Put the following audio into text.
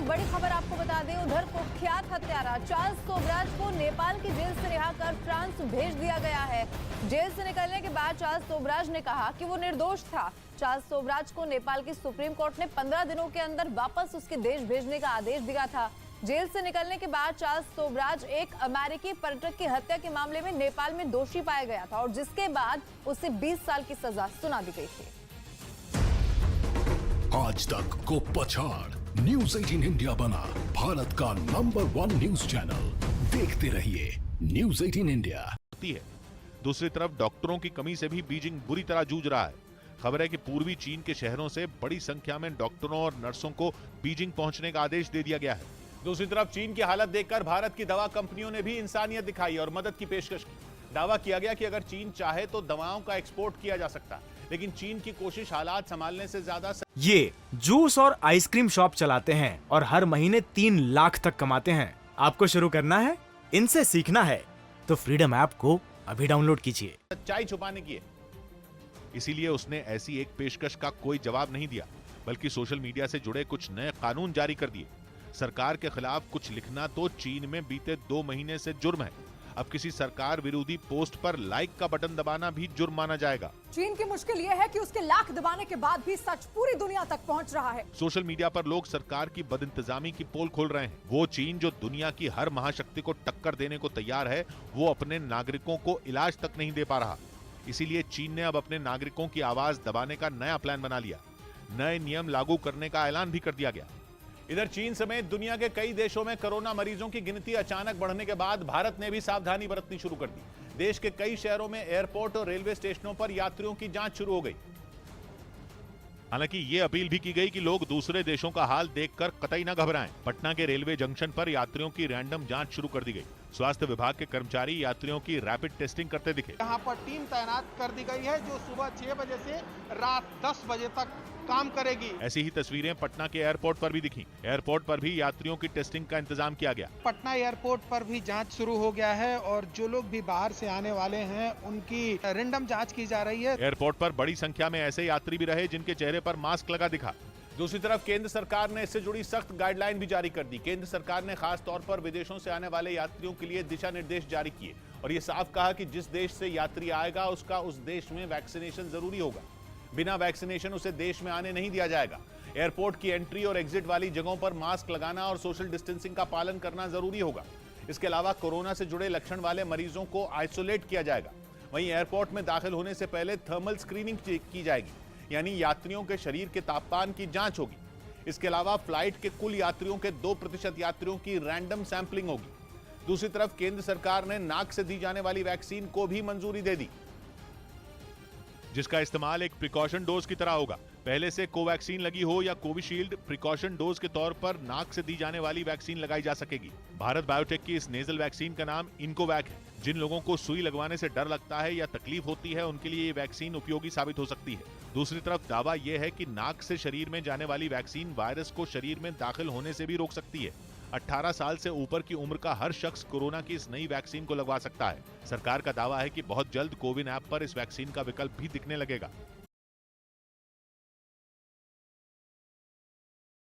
एक बड़ी खबर आपको बता दें, उधर कुख्यात हत्यारा चार्ल्स सोबराज को नेपाल की जेल से रिहा कर फ्रांस भेज दिया गया है। जेल से निकलने के बाद चार्ल्स सोबराज ने कहा कि वो निर्दोष था। चार्ल्स सोबराज को नेपाल की सुप्रीम कोर्ट ने 15 दिनों के अंदर वापस उसके देश भेजने का आदेश दिया था। जेल से निकलने के बाद चार्ल्स सोबराज एक अमेरिकी पर्यटक की हत्या के मामले में नेपाल में दोषी पाया गया था और जिसके बाद उसे 20 साल की सजा सुना दी गई थी। आज तक को पछाड़ न्यूज़ 18 इंडिया बना भारत का नंबर 1 न्यूज चैनल। देखते रहिए न्यूज़ 18 इंडिया। दूसरी तरफ डॉक्टरों की कमी से भी बीजिंग बुरी तरह जूझ रहा है। खबर है कि पूर्वी चीन के शहरों से बड़ी संख्या में डॉक्टरों और नर्सों को बीजिंग पहुंचने का आदेश दे दिया गया है। दूसरी तरफ चीन की हालत देखकर भारत की दवा कंपनियों ने भी इंसानियत दिखाई और मदद की पेशकश की। दावा किया गया कि अगर चीन चाहे तो दवाओं का एक्सपोर्ट किया जा सकता है, लेकिन चीन की कोशिश हालात संभालने से ज्यादा। ये जूस और आइसक्रीम शॉप चलाते हैं और हर महीने 3 लाख तक कमाते हैं। आपको शुरू करना है, इनसे सीखना है तो फ्रीडम ऐप को अभी डाउनलोड कीजिए। सच्चाई छुपाने की है, इसीलिए उसने ऐसी एक पेशकश का कोई जवाब नहीं दिया, बल्कि सोशल मीडिया से जुड़े कुछ नए कानून जारी कर दिए। सरकार के खिलाफ कुछ लिखना तो चीन में बीते 2 महीने से जुर्म है। अब किसी सरकार विरोधी पोस्ट पर लाइक का बटन दबाना भी जुर्म माना जाएगा। चीन की मुश्किल यह है कि उसके लाख दबाने के बाद भी सच पूरी दुनिया तक पहुंच रहा है। सोशल मीडिया पर लोग सरकार की बदइंतजामी की पोल खोल रहे हैं। वो चीन जो दुनिया की हर महाशक्ति को टक्कर देने को तैयार है, वो अपने नागरिकों को इलाज तक नहीं दे पा रहा। इसीलिए चीन ने अब अपने नागरिकों की आवाज दबाने का नया प्लान बना लिया। नए नियम लागू करने का ऐलान भी कर दिया गया। इधर चीन समेत दुनिया के कई देशों में कोरोना मरीजों की गिनती अचानक बढ़ने के बाद भारत ने भी सावधानी बरतनी शुरू कर दी। देश के कई शहरों में एयरपोर्ट और रेलवे स्टेशनों पर यात्रियों की जांच शुरू हो गई। हालांकि ये अपील भी की गई कि लोग दूसरे देशों का हाल देखकर कतई न घबराएं। पटना के रेलवे जंक्शन पर यात्रियों की रैंडम जांच शुरू कर दी गई। स्वास्थ्य विभाग के कर्मचारी यात्रियों की रैपिड टेस्टिंग करते दिखे। यहाँ पर टीम तैनात कर दी गई है जो सुबह 6 बजे से रात 10 बजे तक काम करेगी। ऐसी ही तस्वीरें पटना के एयरपोर्ट पर भी दिखी। एयरपोर्ट पर भी यात्रियों की टेस्टिंग का इंतजाम किया गया। पटना एयरपोर्ट पर भी जांच शुरू हो गया है और जो लोग भी बाहर से आने वाले हैं उनकी रैंडम जांच की जा रही है। एयरपोर्ट पर बड़ी संख्या में ऐसे यात्री भी रहे जिनके चेहरे पर मास्क लगा दिखा। दूसरी तरफ केंद्र सरकार ने इससे जुड़ी सख्त गाइडलाइन भी जारी कर दी। केंद्र सरकार ने खास तौर पर विदेशों से आने वाले यात्रियों के लिए दिशा निर्देश जारी किए और ये साफ कहा कि जिस देश से यात्री आएगा उसका उस देश में वैक्सीनेशन जरूरी होगा। बिना वैक्सीनेशन उसे देश में आने नहीं दिया जाएगा। एयरपोर्ट की एंट्री और एग्जिट वाली जगहों पर मास्क लगाना और सोशल डिस्टेंसिंग का पालन करना जरूरी होगा। इसके अलावा कोरोना से जुड़े लक्षण वाले मरीजों को आइसोलेट किया जाएगा। वहीं एयरपोर्ट में दाखिल होने से पहले थर्मल स्क्रीनिंग की जाएगी, यानी यात्रियों के शरीर के तापमान की जांच होगी। इसके अलावा फ्लाइट के कुल यात्रियों के 2% यात्रियों की रैंडम सैंपलिंग होगी। दूसरी तरफ केंद्र सरकार ने नाक से दी जाने वाली वैक्सीन को भी मंजूरी दे दी, जिसका इस्तेमाल एक प्रिकॉशन डोज की तरह होगा। पहले से कोवैक्सीन लगी हो या कोविशील्ड, प्रिकॉशन डोज के तौर पर नाक से दी जाने वाली वैक्सीन लगाई जा सकेगी। भारत बायोटेक की इस नेजल वैक्सीन का नाम इनकोवैक है। जिन लोगों को सुई लगवाने से डर लगता है या तकलीफ होती है, उनके लिए ये वैक्सीन उपयोगी साबित हो सकती है। दूसरी तरफ दावा यह है कि नाक से शरीर में जाने वाली वैक्सीन वायरस को शरीर में दाखिल होने से भी रोक सकती है। 18 साल से ऊपर की उम्र का हर शख्स कोरोना की इस नई वैक्सीन को लगवा सकता है। सरकार का दावा है कि बहुत जल्द कोविन ऐप पर इस वैक्सीन का विकल्प भी दिखने लगेगा।